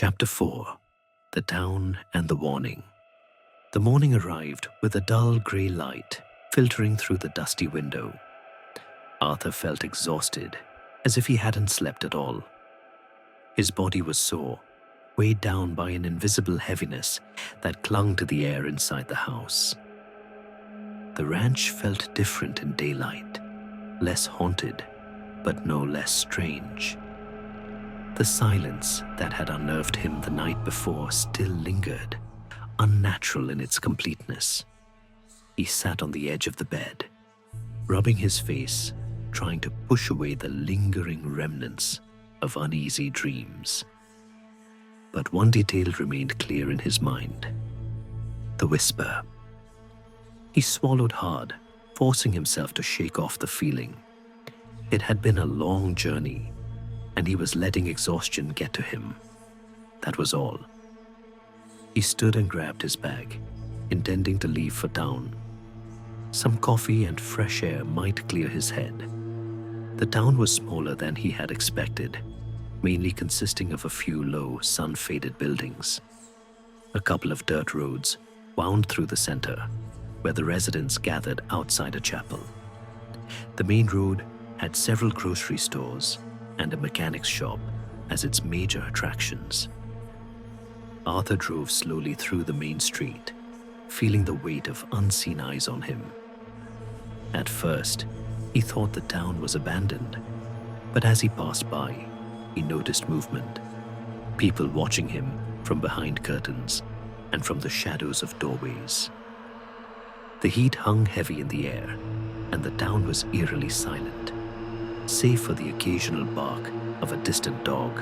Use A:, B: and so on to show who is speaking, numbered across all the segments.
A: Chapter 4. The Town and the Warning. The morning arrived with a dull grey light filtering through the dusty window. Arthur felt exhausted, as if he hadn't slept at all. His body was sore, weighed down by an invisible heaviness that clung to the air inside the house. The ranch felt different in daylight, less haunted, but no less strange. The silence that had unnerved him the night before still lingered, unnatural in its completeness. He sat on the edge of the bed, rubbing his face, trying to push away the lingering remnants of uneasy dreams. But one detail remained clear in his mind: the whisper. He swallowed hard, forcing himself to shake off the feeling. It had been a long journey, and he was letting exhaustion get to him. That was all. He stood and grabbed his bag, intending to leave for town. Some coffee and fresh air might clear his head. The town was smaller than he had expected, mainly consisting of a few low, sun-faded buildings. A couple of dirt roads wound through the center, where the residents gathered outside a chapel. The main road had several grocery stores and a mechanic's shop as its major attractions. Arthur drove slowly through the main street, feeling the weight of unseen eyes on him. At first, he thought the town was abandoned, but as he passed by, he noticed movement, people watching him from behind curtains and from the shadows of doorways. The heat hung heavy in the air, and the town was eerily silent, save for the occasional bark of a distant dog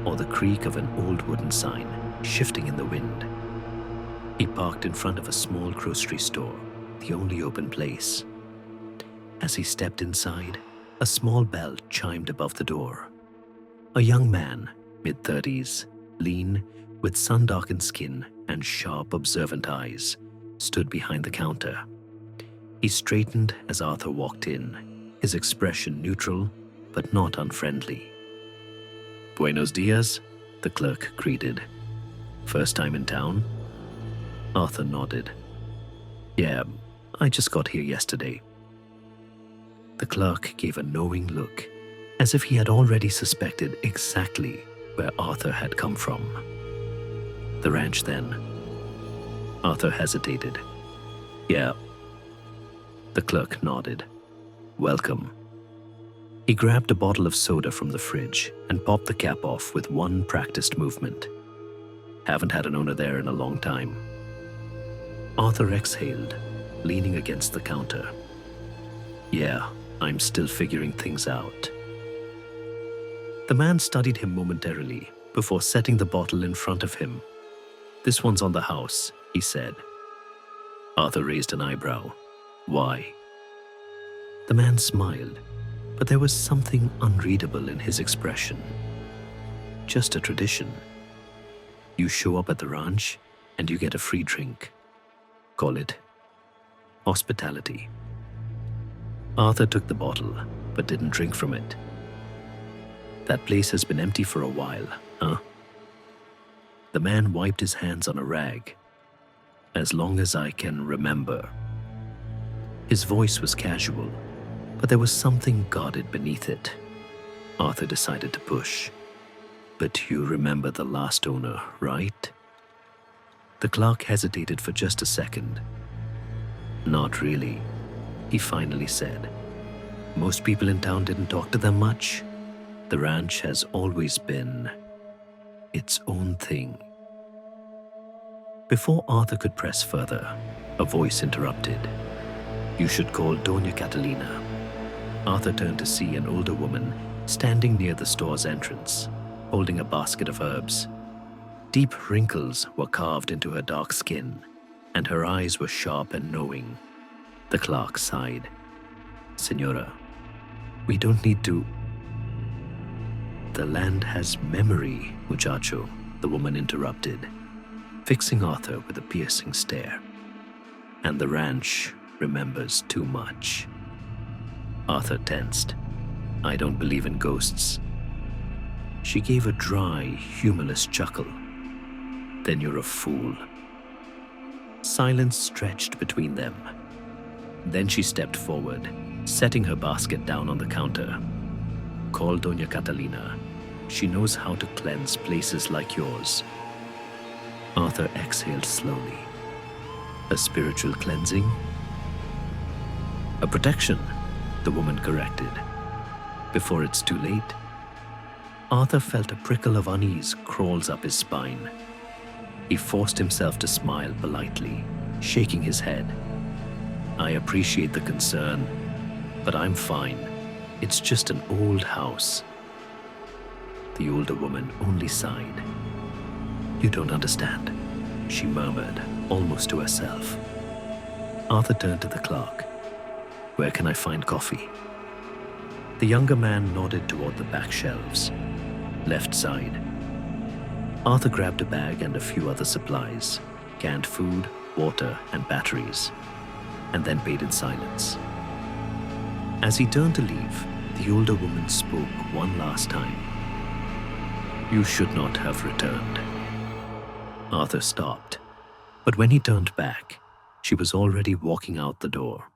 A: or the creak of an old wooden sign shifting in the wind. He parked in front of a small grocery store, the only open place. As he stepped inside, a small bell chimed above the door. A young man, mid-30s, lean, with sun-darkened skin and sharp, observant eyes, stood behind the counter. He straightened as Arthur walked in, his expression neutral but not unfriendly. "Buenos dias," the clerk greeted. "First time in town?" Arthur nodded. "Yeah, I just got here yesterday." The clerk gave a knowing look, as if he had already suspected exactly where Arthur had come from. "The ranch, then?" Arthur hesitated. "Yeah." The clerk nodded. "Welcome." He grabbed a bottle of soda from the fridge and popped the cap off with one practiced movement. "Haven't had an owner there in a long time." Arthur exhaled, leaning against the counter. "Yeah, I'm still figuring things out." The man studied him momentarily before setting the bottle in front of him. "This one's on the house," he said. Arthur raised an eyebrow. "Why?" The man smiled, but there was something unreadable in his expression. "Just a tradition. You show up at the ranch and you get a free drink. Call it hospitality." Arthur took the bottle, but didn't drink from it. "That place has been empty for a while, huh?" The man wiped his hands on a rag. "As long as I can remember." His voice was casual, but there was something guarded beneath it. Arthur decided to push. "But you remember the last owner, right?" The clerk hesitated for just a second. "Not really," he finally said. "Most people in town didn't talk to them much. The ranch has always been its own thing." Before Arthur could press further, a voice interrupted. "You should call Doña Catalina." Arthur turned to see an older woman standing near the store's entrance, holding a basket of herbs. Deep wrinkles were carved into her dark skin, and her eyes were sharp and knowing. The clerk sighed. "Señora, we don't need to—" "The land has memory, muchacho," the woman interrupted, fixing Arthur with a piercing stare. "And the ranch remembers too much." Arthur tensed. "I don't believe in ghosts." She gave a dry, humorless chuckle. then you're a fool." Silence stretched between them. Then she stepped forward, setting her basket down on the counter. "Call Doña Catalina. She knows how to cleanse places like yours." Arthur exhaled slowly. "A spiritual cleansing?" "A protection," the woman corrected. "Before it's too late." Arthur felt a prickle of unease crawls up his spine. He forced himself to smile politely, shaking his head. "I appreciate the concern, but I'm fine. It's just an old house." The older woman only sighed. "You don't understand," she murmured, almost to herself. Arthur turned to the clerk. "Where can I find coffee?" The younger man nodded toward the back shelves. "Left side." Arthur grabbed a bag and a few other supplies, canned food, water, and batteries, and then paid in silence. As he turned to leave, the older woman spoke one last time. "You should not have returned." Arthur stopped, but when he turned back, she was already walking out the door.